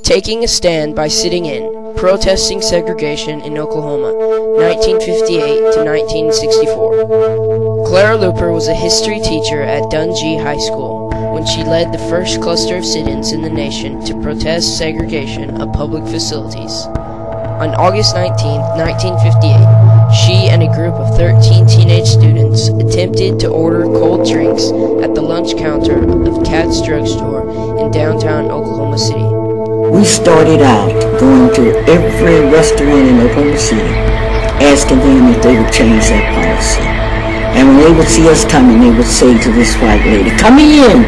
Taking a stand by sitting in, protesting segregation in Oklahoma, 1958 to 1964. Clara Luper was a history teacher at Dungee High School when she led the first cluster of sit-ins in the nation to protest segregation of public facilities. On August 19, 1958, she and a group of 13 teenage students attempted to order cold drinks at the lunch counter of Cat's Drugstore in downtown Oklahoma City. We started out going to every restaurant in Oklahoma City, asking them if they would change their policy. And when they would see us coming, they would say to this white lady, "Come in!"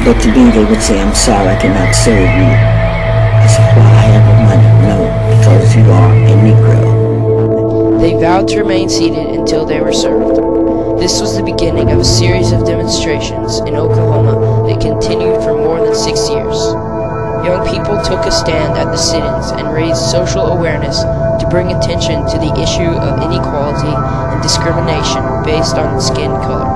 But to me, they would say, "I'm sorry, I cannot serve you." I said, "Why? I have no money." "No, because you are a Negro." They vowed to remain seated until they were served. This was the beginning of a series of demonstrations in Oklahoma that continued for more than 6 years. Young people took a stand at the sit-ins and raised social awareness to bring attention to the issue of inequality and discrimination based on skin color.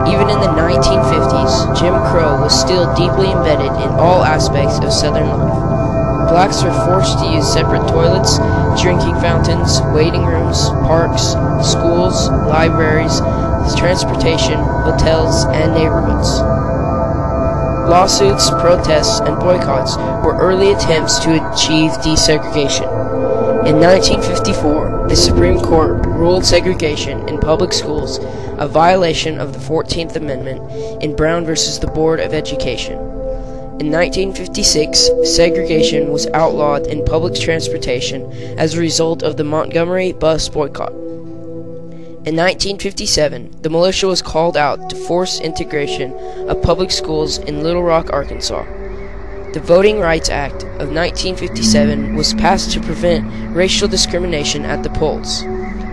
Even in the 1950s, Jim Crow was still deeply embedded in all aspects of Southern life. Blacks were forced to use separate toilets, drinking fountains, waiting rooms, parks, schools, libraries, transportation, hotels, and neighborhoods. Lawsuits, protests, and boycotts were early attempts to achieve desegregation. In 1954, the Supreme Court ruled segregation in public schools a violation of the 14th Amendment in Brown versus the Board of Education. In 1956, segregation was outlawed in public transportation as a result of the Montgomery bus boycott. In 1957, the militia was called out to force integration of public schools in Little Rock, Arkansas. The Voting Rights Act of 1957 was passed to prevent racial discrimination at the polls,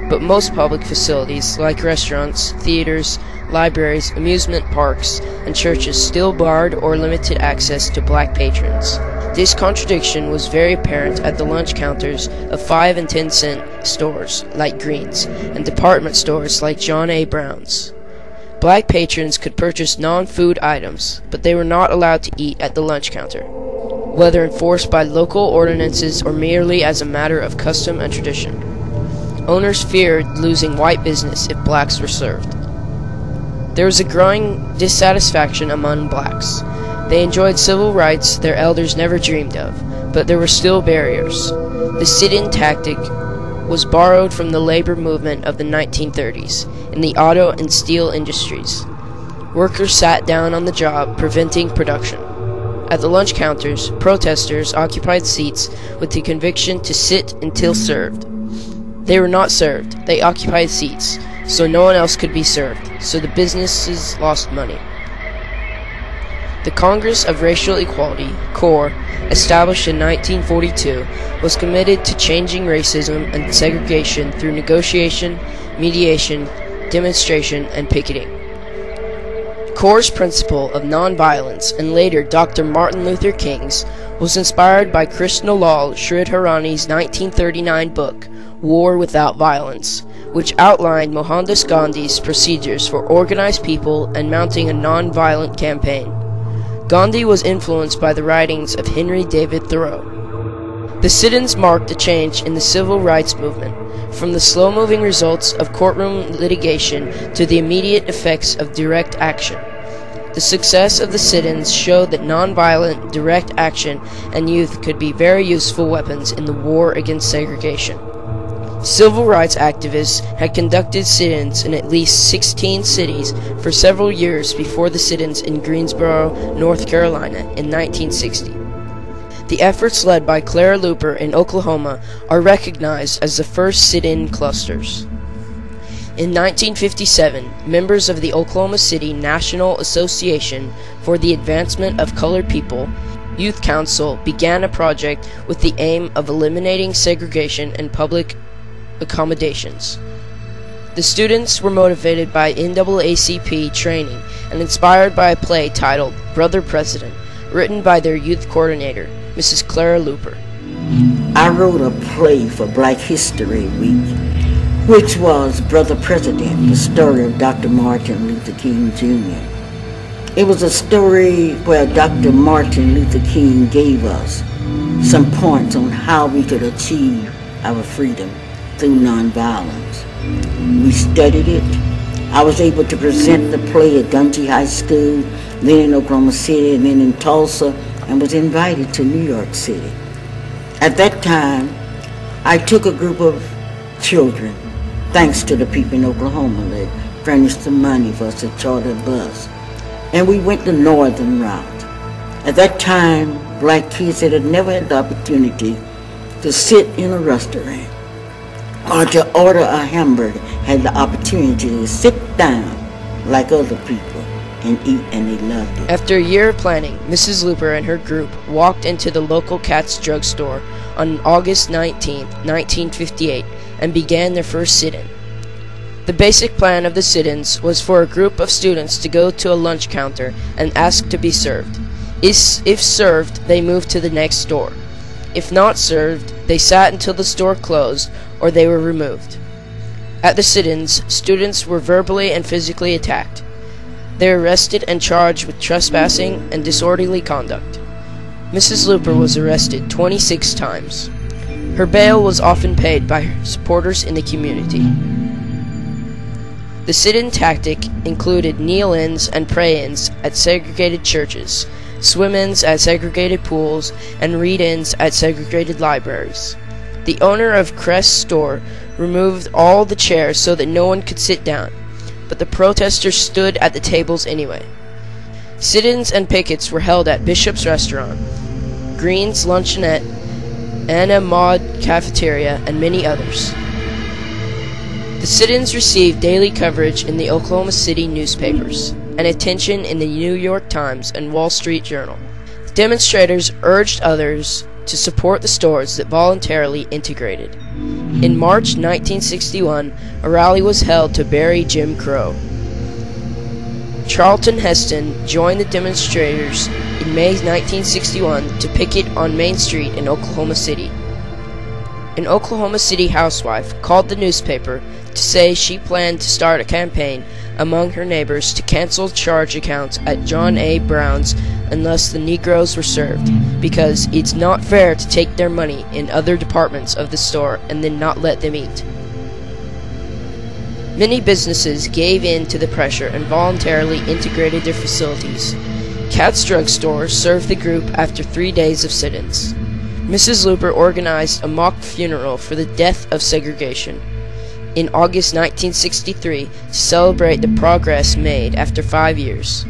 but most public facilities like restaurants, theaters, libraries, amusement parks, and churches still barred or limited access to black patrons. This contradiction was very apparent at the lunch counters of 5 and 10 cent stores like Green's and department stores like John A. Brown's. Black patrons could purchase non-food items, but they were not allowed to eat at the lunch counter, whether enforced by local ordinances or merely as a matter of custom and tradition. Owners feared losing white business if blacks were served. There was a growing dissatisfaction among blacks. They enjoyed civil rights their elders never dreamed of, but there were still barriers. The sit-in tactic was borrowed from the labor movement of the 1930s in the auto and steel industries. Workers sat down on the job, preventing production. At the lunch counters, protesters occupied seats with the conviction to sit until served. They were not served, they occupied seats, so no one else could be served, so the businesses lost money. The Congress of Racial Equality, CORE, established in 1942, was committed to changing racism and segregation through negotiation, mediation, demonstration, and picketing. CORE's principle of nonviolence, and later Dr. Martin Luther King's, was inspired by Krishnalal Sridharani's 1939 book, War Without Violence, which outlined Mohandas Gandhi's procedures for organized people and mounting a nonviolent campaign. Gandhi was influenced by the writings of Henry David Thoreau. The sit-ins marked a change in the civil rights movement, from the slow-moving results of courtroom litigation to the immediate effects of direct action. The success of the sit-ins showed that nonviolent, direct action and youth could be very useful weapons in the war against segregation. Civil rights activists had conducted sit-ins in at least 16 cities for several years before the sit-ins in Greensboro, North Carolina in 1960. The efforts led by Clara Luper in Oklahoma are recognized as the first sit-in clusters. In 1957, members of the Oklahoma City National Association for the Advancement of Colored People Youth Council began a project with the aim of eliminating segregation in public accommodations. The students were motivated by NAACP training and inspired by a play titled Brother President, written by their youth coordinator, Mrs. Clara Luper. I wrote a play for Black History Week, which was Brother President, the story of Dr. Martin Luther King Jr. It was a story where Dr. Martin Luther King gave us some points on how we could achieve our freedom through nonviolence. We studied it. I was able to present the play at Dungy High School, then in Oklahoma City, and then in Tulsa, and was invited to New York City. At that time, I took a group of children, thanks to the people in Oklahoma that furnished the money for us to charter a bus. And we went the northern route. At that time, black kids that had never had the opportunity to sit in a restaurant or to order a hamburger had the opportunity to sit down like other people and eat, and they loved it. After a year of planning, Mrs. Luper and her group walked into the local Katz drugstore on August 19, 1958, and began their first sit-in. The basic plan of the sit-ins was for a group of students to go to a lunch counter and ask to be served. If served, they moved to the next store. If not served, they sat until the store closed or they were removed. At the sit-ins, students were verbally and physically attacked. They were arrested and charged with trespassing and disorderly conduct. Mrs. Luper was arrested 26 times. Her bail was often paid by her supporters in the community. The sit-in tactic included kneel-ins and pray-ins at segregated churches, swim-ins at segregated pools, and read-ins at segregated libraries. The owner of Crest's store removed all the chairs so that no one could sit down, but the protesters stood at the tables anyway. Sit-ins and pickets were held at Bishop's Restaurant, Green's Luncheonette, Anna Maud Cafeteria, and many others. The sit-ins received daily coverage in the Oklahoma City newspapers and attention in the New York Times and Wall Street Journal. The demonstrators urged others to support the stores that voluntarily integrated. In March 1961, a rally was held to bury Jim Crow. Charlton Heston joined the demonstrators in May 1961 to picket on Main Street in Oklahoma City. An Oklahoma City housewife called the newspaper to say she planned to start a campaign among her neighbors to cancel charge accounts at John A. Brown's unless the Negroes were served, because it's not fair to take their money in other departments of the store and then not let them eat. Many businesses gave in to the pressure and voluntarily integrated their facilities. Katz Drug Store served the group after 3 days of sit-ins. Mrs. Luper organized a mock funeral for the death of segregation in August 1963 to celebrate the progress made after 5 years.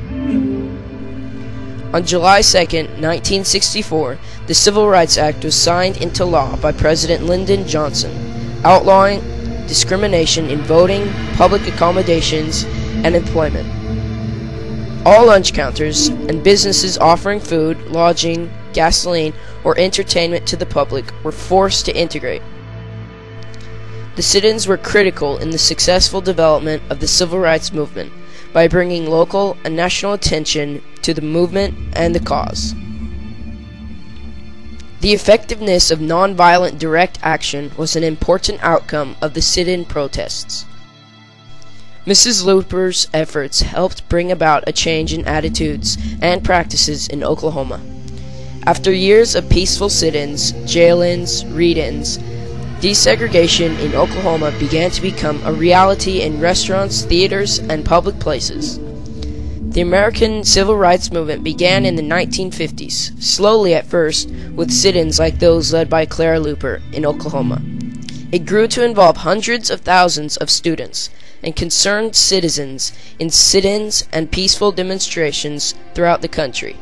On July 2, 1964, the Civil Rights Act was signed into law by President Lyndon Johnson, outlawing discrimination in voting, public accommodations, and employment. All lunch counters and businesses offering food, lodging, gasoline, or entertainment to the public were forced to integrate. The sit-ins were critical in the successful development of the civil rights movement by bringing local and national attention to the movement and the cause. The effectiveness of nonviolent direct action was an important outcome of the sit-in protests. Mrs. Luper's efforts helped bring about a change in attitudes and practices in Oklahoma. After years of peaceful sit-ins, jail-ins, read-ins, desegregation in Oklahoma began to become a reality in restaurants, theaters, and public places. The American Civil Rights Movement began in the 1950s, slowly at first, with sit-ins like those led by Clara Luper in Oklahoma. It grew to involve hundreds of thousands of students and concerned citizens in sit-ins and peaceful demonstrations throughout the country.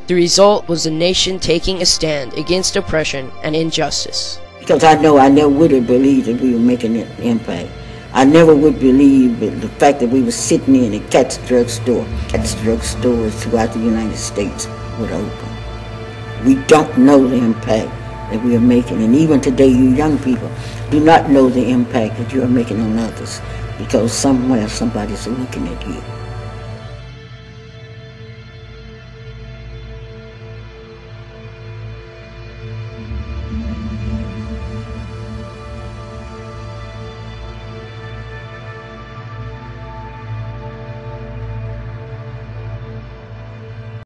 The result was a nation taking a stand against oppression and injustice. Because I know I never would have believed that we were making an impact. I never would believe the fact that we were sitting in a Katz Drug Store. Katz Drug Stores throughout the United States were open. We don't know the impact that we are making. And even today, you young people do not know the impact that you are making on others, because somewhere somebody's looking at you.